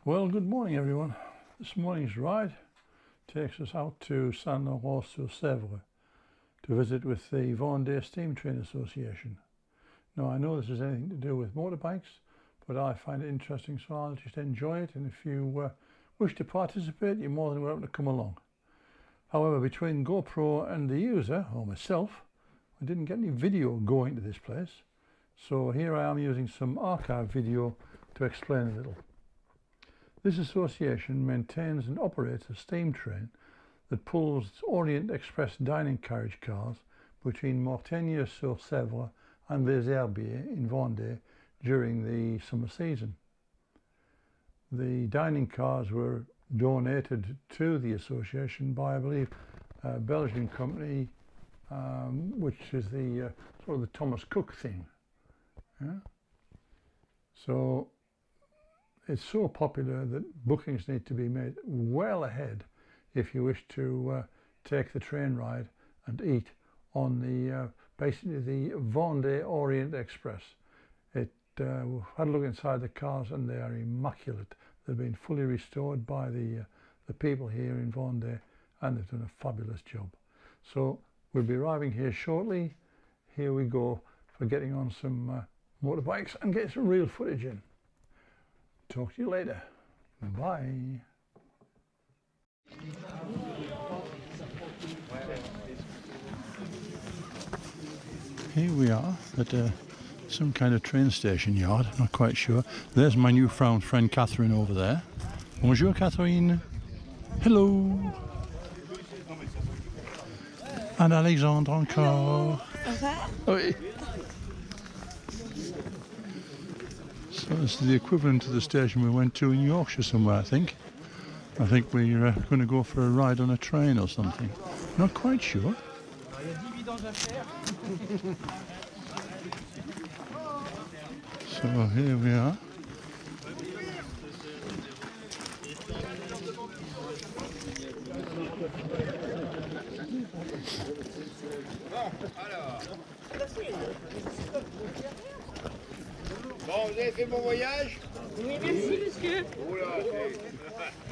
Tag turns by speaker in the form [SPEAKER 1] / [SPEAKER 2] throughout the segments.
[SPEAKER 1] Well, good morning everyone. This morning's ride takes us out to Saint-Laurent-sur-Sèvre to visit with the Vendée Steam Train Association. Now, I know this has anything to do with motorbikes, but I find it interesting, so I'll just enjoy it, and if you wish to participate, you're more than welcome to come along. However, between GoPro and the user, or myself, I didn't get any video going to this place, so here I am using some archive video to explain a little. This association maintains and operates a steam train that pulls Orient Express dining carriage cars between Mortagne-sur-Sèvre and Les Herbiers in Vendée during the summer season. The dining cars were donated to the association by, I believe, a Belgian company, which is the sort of the Thomas Cook thing. Yeah? So it's so popular that bookings need to be made well ahead if you wish to take the train ride and eat on the basically the Vendée Orient Express. Had a look inside the cars and they are immaculate. They've been fully restored by the people here in Vendée, and they've done a fabulous job. So we'll be arriving here shortly. Here we go for getting on some motorbikes and getting some real footage in. Talk to you later. Bye. Here we are at some kind of train station yard, not quite sure. There's my newfound friend Catherine over there. Bonjour Catherine. Hello. And Alexandre encore. Oui. So this is the equivalent to the station we went to in Yorkshire somewhere, I think. I think we're going to go for a ride on a train or something. Not quite sure. So here we are.
[SPEAKER 2] Bon, vous avez fait bon voyage?
[SPEAKER 3] Oui, merci, monsieur.
[SPEAKER 2] Oula,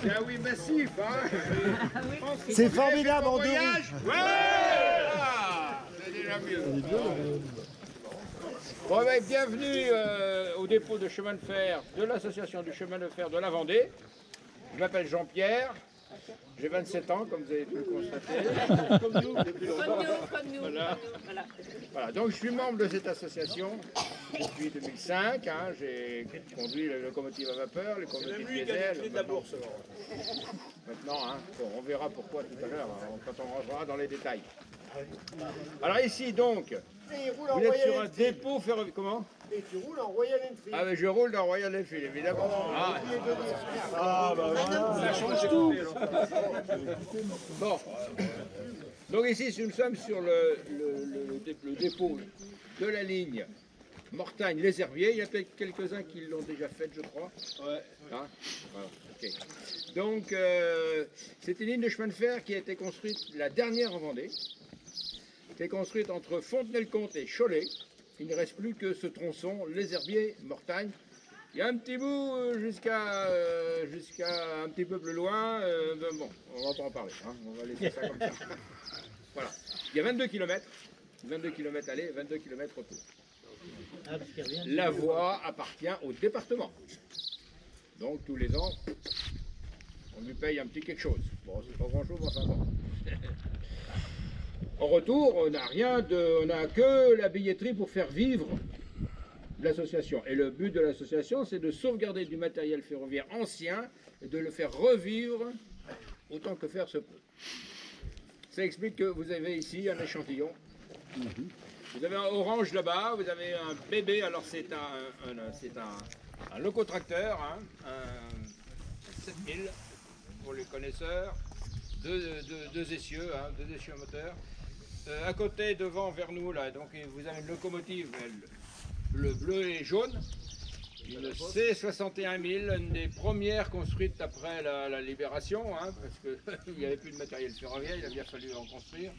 [SPEAKER 2] c'est un oui massif, hein?
[SPEAKER 4] C'est formidable en deux roues.
[SPEAKER 2] Ouais! Ah, c'est déjà mieux. Bon, ben, bienvenue au dépôt de chemin de fer de l'association du chemin de fer de la Vendée. Je m'appelle Jean-Pierre. J'ai 27 ans, comme vous avez pu le constater. Comme nous, depuis longtemps.
[SPEAKER 3] Comme nous.
[SPEAKER 2] Voilà, donc je suis membre de cette association depuis 2005. Hein, j'ai conduit les locomotives à vapeur, les locomotives diesel.
[SPEAKER 4] De la bourse.
[SPEAKER 2] Maintenant, hein, bon, on verra pourquoi tout à l'heure, hein, quand on rentrera dans les détails. Alors ici donc, vous êtes sur un dépôt ferroviaire. Comment?
[SPEAKER 4] Et tu roules en Royal Enfield.
[SPEAKER 2] Ah mais je roule dans Royal Enfield, évidemment.
[SPEAKER 4] Ah bah voilà.
[SPEAKER 2] Ça change tout. Bon. Donc ici, nous sommes sur le dépôt de la ligne Mortagne-Les Herbiers. Il y a peut-être quelques-uns qui l'ont déjà fait, je crois. Ouais. Hein, voilà. Ok. Donc, c'est une ligne de chemin de fer qui a été construite, la dernière en Vendée. Qui est construite entre Fontenay-le-Comte et Cholet. Il ne reste plus que ce tronçon, Les Herbiers, Mortagne. Il y a un petit bout jusqu'à un petit peu plus loin. Bon, on va pas en parler. Hein, on va laisser ça comme ça. Voilà. Il y a 22 km. 22 km aller, 22 km retour. La voie appartient au département. Donc tous les ans, on lui paye un petit quelque chose. Bon, c'est pas grand-chose, mais enfin bon. En retour, on n'a que la billetterie pour faire vivre l'association. Et le but de l'association, c'est de sauvegarder du matériel ferroviaire ancien et de le faire revivre autant que faire se peut. Ça explique que vous avez ici un échantillon. Vous avez un orange là-bas, vous avez un bébé, alors c'est un locotracteur, hein, un 7000 pour les connaisseurs, deux essieux, hein, deux essieux moteurs. À côté, devant, vers nous, là, donc vous avez une locomotive, le bleu et jaune, une C61 000, une des premières construites après la Libération, hein, parce qu'il n'y avait plus de matériel ferroviaire, il a bien fallu en construire.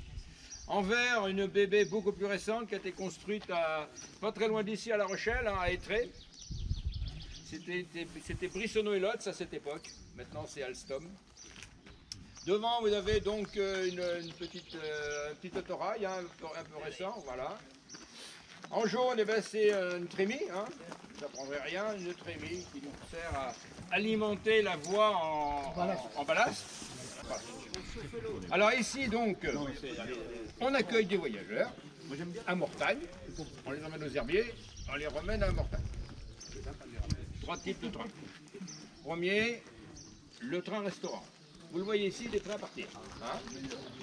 [SPEAKER 2] En vert, une BB beaucoup plus récente qui a été construite pas très loin d'ici, à La Rochelle, hein, à Étré. C'était Brissonneau et Lotz à cette époque. Maintenant, c'est Alstom. Devant, vous avez donc un petit autorail, hein, un peu récent, voilà. En jaune, eh ben, c'est une trémie, hein. Vous n'apprendrez rien, une trémie qui nous sert à alimenter la voie en ballast. Voilà. Alors ici, donc, on accueille des voyageurs à Mortagne, on les emmène aux herbiers, on les remène à Mortagne. 3 types de trains. Premier, le train-restaurant. Vous le voyez ici, des trains à partir. Hein,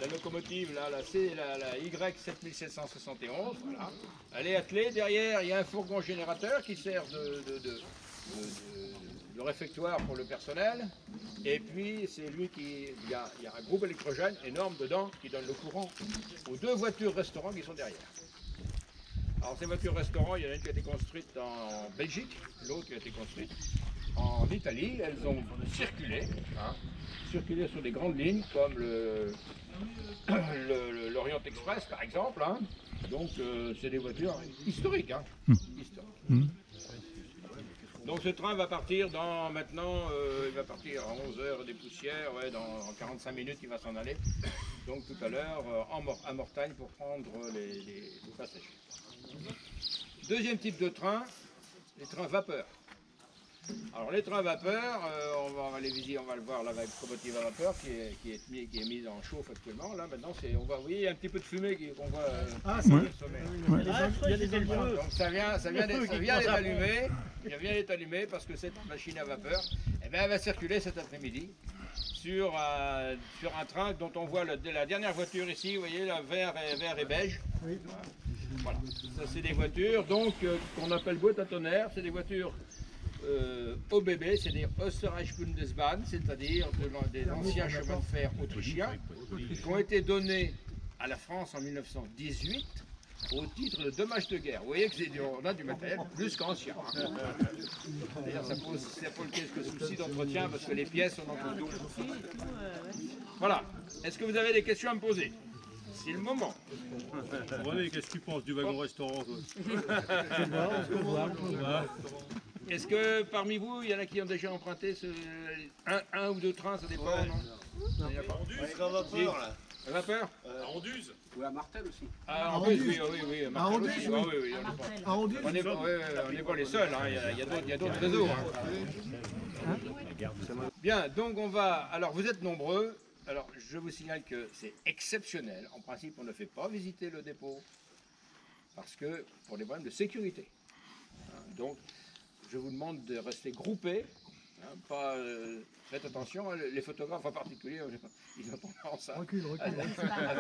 [SPEAKER 2] la locomotive, là, c'est la Y7771, voilà. Elle est attelée. Derrière, il y a un fourgon générateur qui sert de réfectoire pour le personnel. Et puis, c'est lui il y a un groupe électrogène énorme dedans qui donne le courant aux 2 voitures restaurants qui sont derrière. Alors, ces voitures restaurants, il y en a une qui a été construite en Belgique, l'autre qui a été construite en Italie. Elles ont circulé. Hein, circuler sur des grandes lignes comme l'Orient Express par exemple. Hein. Donc c'est des voitures historiques. Hein. Historiques. Donc ce train va partir il va partir à 11h des poussières, ouais, dans 45 minutes il va s'en aller. Donc tout à l'heure à Mortagne pour prendre les passagers. Deuxième type de train, les trains vapeur. Alors les trains vapeur, on va les visiter, on va le voir, la locomotive à vapeur qui est mise en chauffe actuellement. Là maintenant, on va, vous voyez, il y a un petit peu de fumée qu'on voit sur le sommet.
[SPEAKER 4] Il y a des feux.
[SPEAKER 2] Donc ça vient d'être allumé parce que cette machine à vapeur, eh bien, elle va circuler cet après-midi sur un train dont on voit la dernière voiture ici, vous voyez, la vert et beige. Voilà, ça c'est des voitures donc qu'on appelle boîte à tonnerre, c'est des voitures OBB, c'est-à-dire Österreich-Bundesbahn, c'est-à-dire des anciens chemins de fer autrichiens qui ont été donnés à la France en 1918 au titre de dommages de guerre. Vous voyez qu'on a du matériel plus qu'ancien. D'ailleurs, ça pose quelques soucis d'entretien parce que les pièces, on en trouve tout. Voilà. Est-ce que vous avez des questions à me poser? C'est le moment.
[SPEAKER 5] René, qu'est-ce que tu penses du wagon-restaurant?
[SPEAKER 2] Est-ce que parmi vous, il y en a qui ont déjà emprunté un ou 2 trains, ça dépend, non? Il n'y en a pas.
[SPEAKER 4] Un vapeur là.
[SPEAKER 2] La vapeur?
[SPEAKER 5] À Anduze.
[SPEAKER 6] Ou à Martel aussi.
[SPEAKER 2] Ah, en plus, oui, à Martel aussi.
[SPEAKER 4] oui.
[SPEAKER 2] Ah, oui, on n'est pas les seuls, hein. Il y a d'autres réseaux. Hein. Bien, donc on va... Alors, vous êtes nombreux. Alors, je vous signale que c'est exceptionnel. En principe, on ne fait pas visiter le dépôt parce que pour des problèmes de sécurité. Hein, donc, je vous demande de rester groupés. Hein, faites attention, hein, les photographes en particulier, ils ont tendance à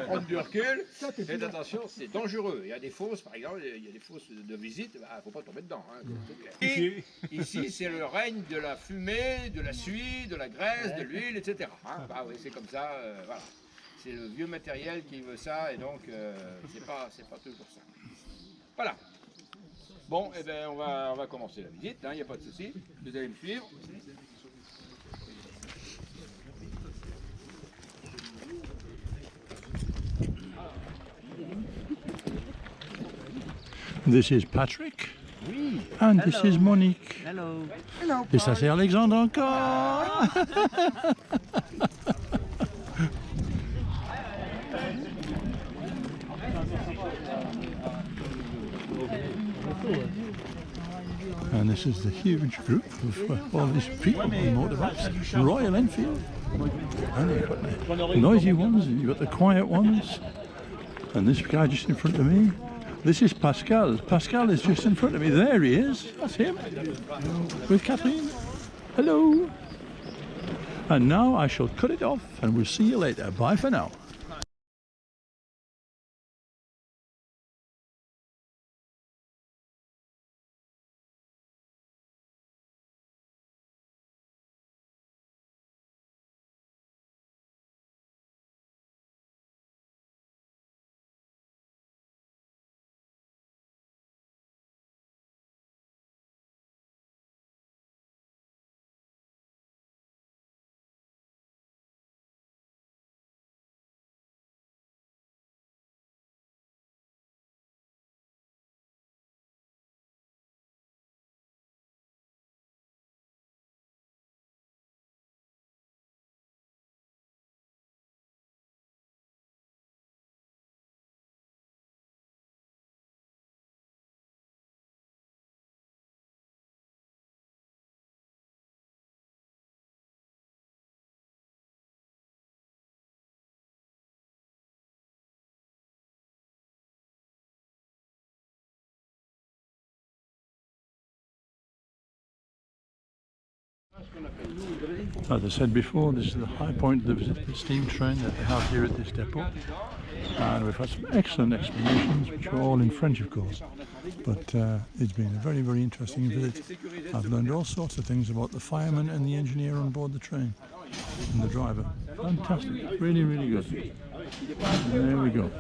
[SPEAKER 2] prendre du recul. Faites attention, c'est dangereux. Il y a des fosses, par exemple, il y a des fosses de visite, il ne faut pas tomber dedans. Hein, c'est clair. Ici, c'est le règne de la fumée, de la suie, de la graisse, de l'huile, etc. Hein, bah oui, c'est comme ça, voilà. C'est le vieux matériel qui veut ça, et donc c'est pas toujours ça. Voilà. Bon, eh bien, on va commencer la visite, il n'y a pas de souci. Vous allez me suivre.
[SPEAKER 1] This is Patrick. And this is Monique.
[SPEAKER 6] Hello.
[SPEAKER 1] Et ça c'est Alexandre encore. And this is the huge group of all these people on motorbikes. Royal Enfield. And you've got the noisy ones, and you've got the quiet ones. And this guy just in front of me. This is Pascal. Pascal is just in front of me. There he is. That's him. With Kathleen. Hello. And now I shall cut it off and we'll see you later. Bye for now. As I said before, this is the high point of the visit, the steam train that they have here at this depot. And we've had some excellent explanations, which are all in French, of course. But it's been a very, very interesting visit. I've learned all sorts of things about the fireman and the engineer on board the train, and the driver. Fantastic, really, really good. And there we go.